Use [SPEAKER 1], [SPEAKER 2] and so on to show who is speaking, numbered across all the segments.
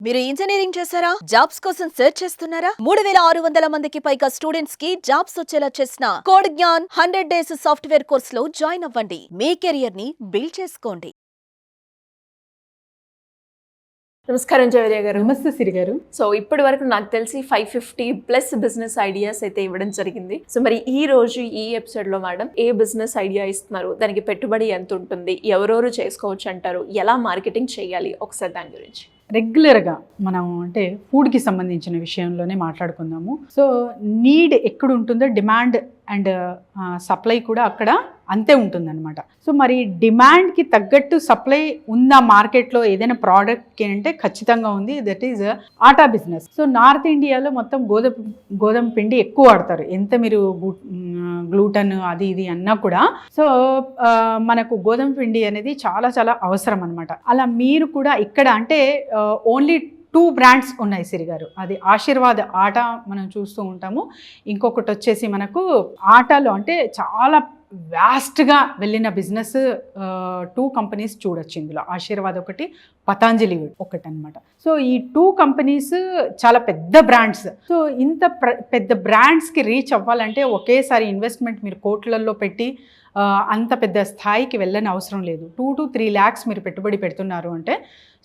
[SPEAKER 1] మీరు ఇంజనీరింగ్ చేశారా? జాబ్స్ కోసం సెర్చ్ చేస్తున్నారా? 3600 మందికి పైగా స్టూడెంట్స్ కి జాబ్స్ వచ్చేలా చేసిన code Gyan 100 days software course లో జాయిన్ అవ్వండి. మీ కెరియర్ ని బిల్డ్ చేసుకోండి.
[SPEAKER 2] నమస్కారం జయదేవ గారు.
[SPEAKER 3] నమస్తే సిరి గారు.
[SPEAKER 2] సో ఇప్పటి వరకు నాకు తెలిసి 550+ బిజినెస్ ఐడియాస్ అయితే ఇవ్వడం జరిగింది. సో మరి ఈ రోజు ఈ ఎపిసోడ్ లో మేడం ఏ బిజినెస్ ఐడియా ఇస్తున్నారు, దానికి పెట్టుబడి ఎంత ఉంటుంది, ఎవరెవరు చేసుకోవచ్చు అంటారు, ఎలా మార్కెటింగ్ చేయాలి, ఒకసారి దాని గురించి.
[SPEAKER 3] రెగ్యులర్గా మనం అంటే ఫుడ్కి సంబంధించిన విషయంలోనే మాట్లాడుకుందాము. సో నీడ్ ఎక్కడ ఉంటుందో డిమాండ్ అండ్ సప్లై కూడా అక్కడ అంతే ఉంటుందన్నమాట. సో మరి డిమాండ్కి తగ్గట్టు సప్లై ఉందా మార్కెట్లో ఏదైనా ప్రోడక్ట్కి అంటే ఖచ్చితంగా ఉంది. That is atta business. So north ఇండియాలో మొత్తం గోధుమ పిండి ఎక్కువ వాడతారు. ఎంత మీరు గ్లూటన్ అది ఇది అన్నా కూడా సో మనకు గోధుమ పిండి అనేది చాలా చాలా అవసరం అనమాట. అలా మీరు కూడా ఇక్కడ అంటే ఓన్లీ 2 బ్రాండ్స్ ఉన్నాయి సిరి గారు. అది ఆశీర్వాద్ ఆటా మనం చూస్తూ ఉంటాము. ఇంకొకటి వచ్చేసి మనకు ఆటాలో అంటే చాలా వ్యాస్ట్గా వెళ్ళిన బిజినెస్ 2 కంపెనీస్ చూడొచ్చు ఇందులో. ఆశీర్వాద్ ఒకటి, పతాంజలి ఒకటి అనమాట. సో ఈ 2 కంపెనీస్ చాలా పెద్ద బ్రాండ్స్. సో ఇంత పెద్ద బ్రాండ్స్కి రీచ్ అవ్వాలంటే ఒకేసారి ఇన్వెస్ట్మెంట్ మీరు కోట్లల్లో పెట్టి అంత పెద్ద స్థాయికి వెళ్ళని అవసరం లేదు. 2 to 3 lakhs మీరు పెట్టుబడి పెడుతున్నారు అంటే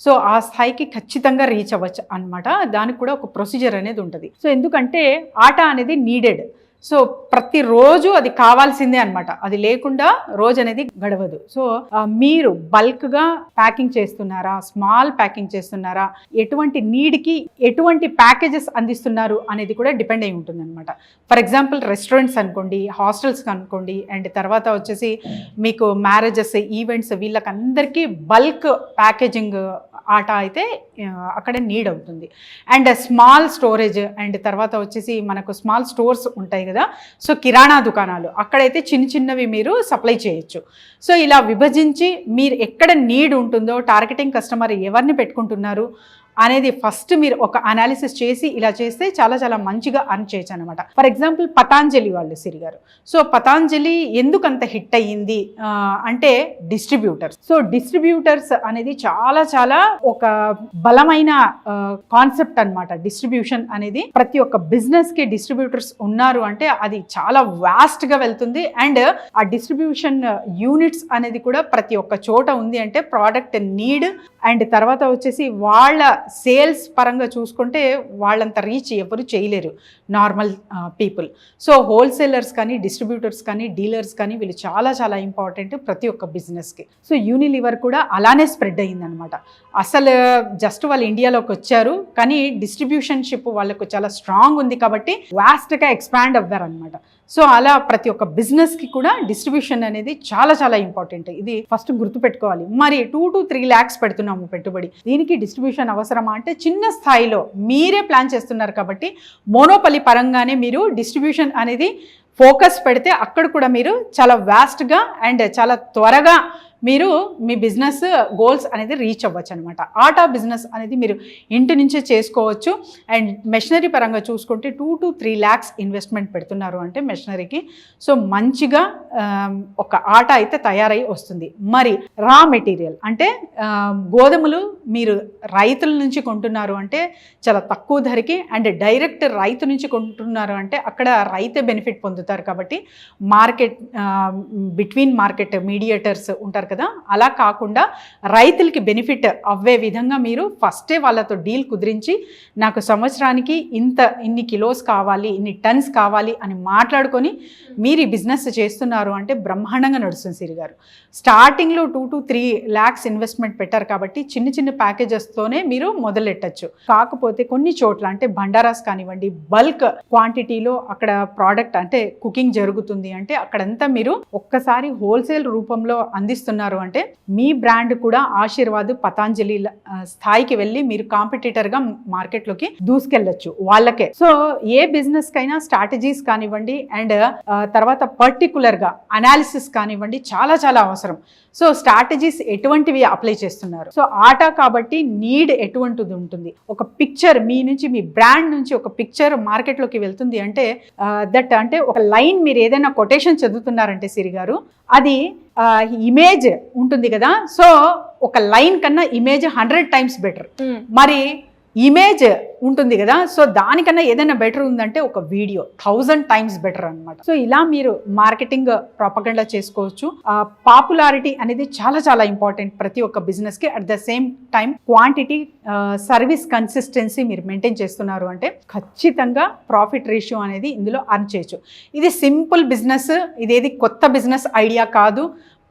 [SPEAKER 3] సో ఆ స్థాయికి ఖచ్చితంగా రీచ్ అవ్వచ్చు అనమాట. దానికి కూడా ఒక ప్రొసీజర్ అనేది ఉంటుంది. సో ఎందుకంటే ఆటా అనేది నీడెడ్. సో ప్రతిరోజు అది కావాల్సిందే అనమాట. అది లేకుండా రోజు అనేది గడవదు. సో మీరు బల్క్గా ప్యాకింగ్ చేస్తున్నారా, స్మాల్ ప్యాకింగ్ చేస్తున్నారా, ఎటువంటి నీడ్కి ఎటువంటి ప్యాకేజెస్ అందిస్తున్నారు అనేది కూడా డిపెండ్ అయి ఉంటుంది అనమాట. ఫర్ ఎగ్జాంపుల్ రెస్టారెంట్స్ అనుకోండి, హాస్టల్స్ అనుకోండి, అండ్ తర్వాత వచ్చేసి మీకు మ్యారేజెస్, ఈవెంట్స్, వీళ్ళకందరికీ బల్క్ ప్యాకేజింగ్ ఆటా అయితే అక్కడ నీడ్ అవుతుంది. అండ్ స్మాల్ స్టోరేజ్ అండ్ తర్వాత వచ్చేసి మనకు స్మాల్ స్టోర్స్ ఉంటాయి కదా. సో కిరాణా దుకాణాలు అక్కడైతే చిన్న చిన్నవి మీరు సప్లై చేయొచ్చు. సో ఇలా విభజించి మీరు ఎక్కడ నీడ్ ఉంటుందో, టార్గెటింగ్ కస్టమర్ ఎవరిని పెట్టుకుంటున్నారు అనేది ఫస్ట్ మీరు ఒక అనాలిసిస్ చేసి ఇలా చేస్తే చాలా చాలా మంచిగా అర్న్ చేయొచ్చు అనమాట. ఫర్ ఎగ్జాంపుల్ పతాంజలి వాళ్ళు సిరి గారు. సో పతాంజలి ఎందుకు అంత హిట్ అయ్యింది అంటే డిస్ట్రిబ్యూటర్స్. సో డిస్ట్రిబ్యూటర్స్ అనేది చాలా చాలా ఒక బలమైన కాన్సెప్ట్ అనమాట. డిస్ట్రిబ్యూషన్ అనేది ప్రతి ఒక్క బిజినెస్ కి డిస్ట్రిబ్యూటర్స్ ఉన్నారు అంటే అది చాలా వాస్ట్ గా వెళ్తుంది. అండ్ ఆ డిస్ట్రిబ్యూషన్ యూనిట్స్ అనేది కూడా ప్రతి ఒక్క చోట ఉంది అంటే ప్రోడక్ట్ నీడ్ అండ్ తర్వాత వచ్చేసి వాళ్ళ సేల్స్ పరంగా చూసుకుంటే వాళ్ళంత రీచ్ ఎవరు చేయలేరు నార్మల్ పీపుల్. సో హోల్సేలర్స్ కానీ, డిస్ట్రిబ్యూటర్స్ కానీ, డీలర్స్ కానీ వీళ్ళు చాలా చాలా ఇంపార్టెంట్ ప్రతి ఒక్క బిజినెస్కి. సో యూనిలివర్ కూడా అలానే స్ప్రెడ్ అయ్యిందనమాట. అసలు జస్ట్ వాళ్ళు ఇండియాలోకి వచ్చారు కానీ డిస్ట్రిబ్యూషన్షిప్ వాళ్ళకు చాలా స్ట్రాంగ్ ఉంది కాబట్టి వాస్ట్గా ఎక్స్పాండ్ అవ్వారనమాట. సో అలా ప్రతి ఒక్క బిజినెస్కి కూడా డిస్ట్రిబ్యూషన్ అనేది చాలా చాలా ఇంపార్టెంట్. ఇది ఫస్ట్ గుర్తుపెట్టుకోవాలి. మరి 2 to 3 lakhs పెడుతున్నాము పెట్టుబడి, దీనికి డిస్ట్రిబ్యూషన్ అవసరమా అంటే చిన్న స్థాయిలో మీరే ప్లాన్ చేస్తున్నారు కాబట్టి మోనోపలి పరంగానే మీరు డిస్ట్రిబ్యూషన్ అనేది ఫోకస్ పెడితే అక్కడ కూడా మీరు చాలా వాస్ట్గా అండ్ చాలా త్వరగా మీరు మీ బిజినెస్ గోల్స్ అనేది రీచ్ అవ్వచ్చు అనమాట. ఆటా బిజినెస్ అనేది మీరు ఇంటి నుంచే చేసుకోవచ్చు. అండ్ మెషినరీ పరంగా చూసుకుంటే 2 to 3 lakhs ఇన్వెస్ట్మెంట్ పెడుతున్నారు అంటే మెషినరీకి సో మంచిగా ఒక ఆటా అయితే తయారై వస్తుంది. మరి రా మెటీరియల్ అంటే గోధుమలు మీరు రైతుల నుంచి కొంటున్నారు అంటే చాలా తక్కువ ధరకి అండ్ డైరెక్ట్ రైతు నుంచి కొంటున్నారు అంటే అక్కడ రైతే బెనిఫిట్ పొందుతారు కాబట్టి మార్కెట్ బిట్వీన్ మార్కెట్ మీడియేటర్స్ ఉంటారు కదా, అలా కాకుండా రైతులకి బెనిఫిట్ అవ్వే విధంగా మీరు ఫస్టే వాళ్ళతో డీల్ కుదిరించి నాకు సంవత్సరానికి ఇన్ని కిలోస్ కావాలి, ఇన్ని టన్స్ కావాలి అని మాట్లాడుకొని మీరు ఈ బిజినెస్ చేస్తున్నారు అంటే బ్రహ్మాండంగా నడుస్తుంది సిరి గారు. స్టార్టింగ్లో 2 to 3 lakhs ఇన్వెస్ట్మెంట్ పెట్టారు కాబట్టి చిన్న చిన్న ప్యాకేజెస్తోనే మీరు మొదలెట్టచ్చు. కాకపోతే కొన్ని చోట్ల అంటే బండారాస్ కానివ్వండి, బల్క్ క్వాంటిటీలో అక్కడ ప్రోడక్ట్ అంటే కుకింగ్ జరుగుతుంది అంటే అక్కడంతా మీరు ఒక్కసారి హోల్సేల్ రూపంలో అందిస్తున్నారు అంటే మీ బ్రాండ్ కూడా ఆశీర్వాద్, పతాంజలి స్థాయికి వెళ్ళి మీరు కాంపిటీటర్గా మార్కెట్లోకి దూసుకెళ్ళచ్చు వాళ్ళకే. సో ఏ బిజినెస్ కైనా స్ట్రాటజీస్ కానివ్వండి అండ్ తర్వాత పర్టికులర్గా అనాలిసిస్ కానివ్వండి చాలా చాలా అవసరం. సో స్ట్రాటజీస్ ఎటువంటివి అప్లై చేస్తున్నారు. సో ఆటా కాబట్టి నీడ్ ఎటువంటిది ఉంటుంది, ఒక పిక్చర్ మీ నుంచి మీ బ్రాండ్ నుంచి ఒక పిక్చర్ మార్కెట్లోకి వెళ్తుంది అంటే దట్ అంటే ఒక లైన్ మీరు ఏదైనా కొటేషన్ చదువుతున్నారంటే సిరి గారు అది ఇమేజ్ ఉంటుంది కదా. సో ఒక లైన్ కన్నా ఇమేజ్ 100 times బెటర్. మరి ఇమేజ్ ఉంటుంది కదా, సో దానికన్నా ఏదైనా బెటర్ ఉందంటే ఒక వీడియో 1000 times బెటర్ అనమాట. సో ఇలా మీరు మార్కెటింగ్ ప్రాపగండా చేసుకోవచ్చు. పాపులారిటీ అనేది చాలా చాలా ఇంపార్టెంట్ ప్రతి ఒక్క బిజినెస్కి. At the same time quantity, service consistency మీరు మెయింటైన్ చేస్తున్నారు అంటే ఖచ్చితంగా ప్రాఫిట్ రేషియో అనేది ఇందులో అర్న్ చేయొచ్చు. ఇది సింపుల్ బిజినెస్, ఇదేది కొత్త బిజినెస్ ఐడియా కాదు.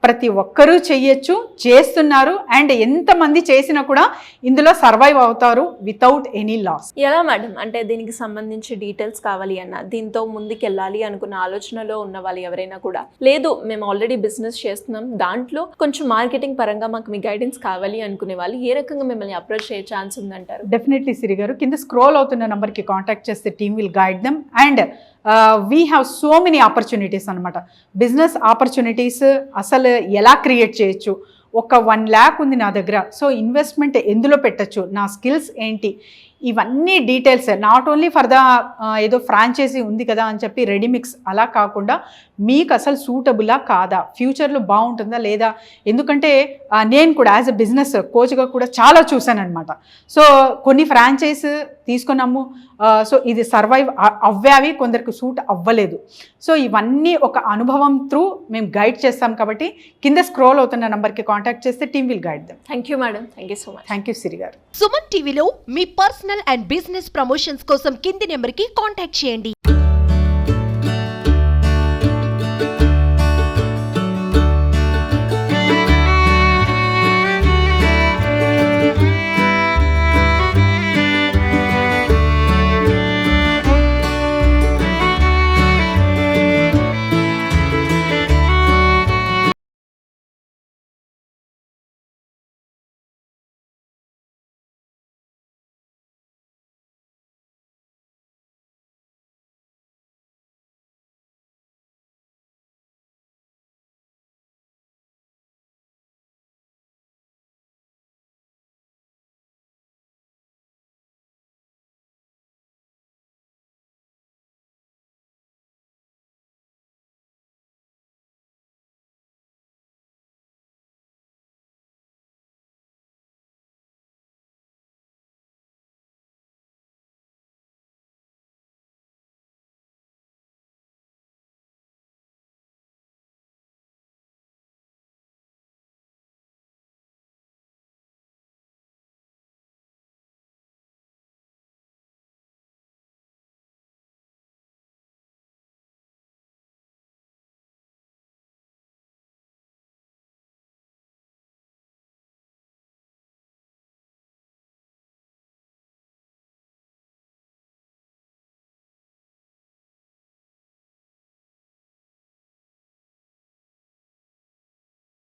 [SPEAKER 3] ప్రతి ఒక్కరూ చెయ్యొచ్చు, చేస్తున్నారు. అండ్ ఎంతమంది చేసినా కూడా ఇందులో సర్వైవ్ అవుతారు వితౌట్ ఎనీ లాస్.
[SPEAKER 2] ఎలా మేడం, అంటే దీనికి సంబంధించి డీటెయిల్స్ కావాలి అన్న, దీంతో ముందుకెళ్ళాలి అనుకున్న ఆలోచనలో ఉన్న వాళ్ళు ఎవరైనా కూడా, లేదు మేము ఆల్రెడీ బిజినెస్ చేస్తున్నాం, దాంట్లో కొంచెం మార్కెటింగ్ పరంగా మాకు మీ గైడెన్స్ కావాలి అనుకునే వాళ్ళు ఏ రకంగా మిమ్మల్ని అప్రోచ్ చేయ ఛాన్స్ ఉందంటారు?
[SPEAKER 3] డెఫినెట్లీ సిరి గారు, కింద స్క్రోల్ అవుతున్న నెంబర్కి కాంటాక్ట్ చేస్తే team will guide them. And we have so many opportunities అనమాట. బిజినెస్ ఆపర్చునిటీస్ అసలు ఎలా క్రియేట్ చేయొచ్చు, ఒక 1 lakh ఉంది నా దగ్గర, సో ఇన్వెస్ట్మెంట్ ఎందులో పెట్టచ్చు, నా స్కిల్స్ ఏంటి, ఇవన్నీ details not only for the ఏదో ఫ్రాంచైజీ ఉంది కదా అని చెప్పి రెడీమిక్స్ అలా కాకుండా మీకు అసలు సూటబులా కాదా, ఫ్యూచర్లో బాగుంటుందా లేదా. ఎందుకంటే నేను కూడా యాజ్ ఎ బిజినెస్ కోచ్గా కూడా చాలా చూశాను అనమాట. సో కొన్ని ఫ్రాంచైజ్ తీసుకున్నాము, సో ఇది సర్వైవ్ అవ్వేవి, కొందరికి సూట్ అవ్వలేదు. సో ఇవన్నీ ఒక అనుభవం త్రూ మేము గైడ్ చేస్తాం కాబట్టి కింద స్క్రోల్ అవుతున్న నెంబర్కి కాంటాక్ట్ చేస్తే team will guide them.
[SPEAKER 2] Thank you madam, thank you so much.
[SPEAKER 3] Thank you Siri గారు.
[SPEAKER 4] సుమన్ టీవీలో మీ పర్సనల్ అండ్ బిజినెస్ ప్రమోషన్స్ కోసం కింది నెంబర్కి కాంటాక్ట్ చేయండి.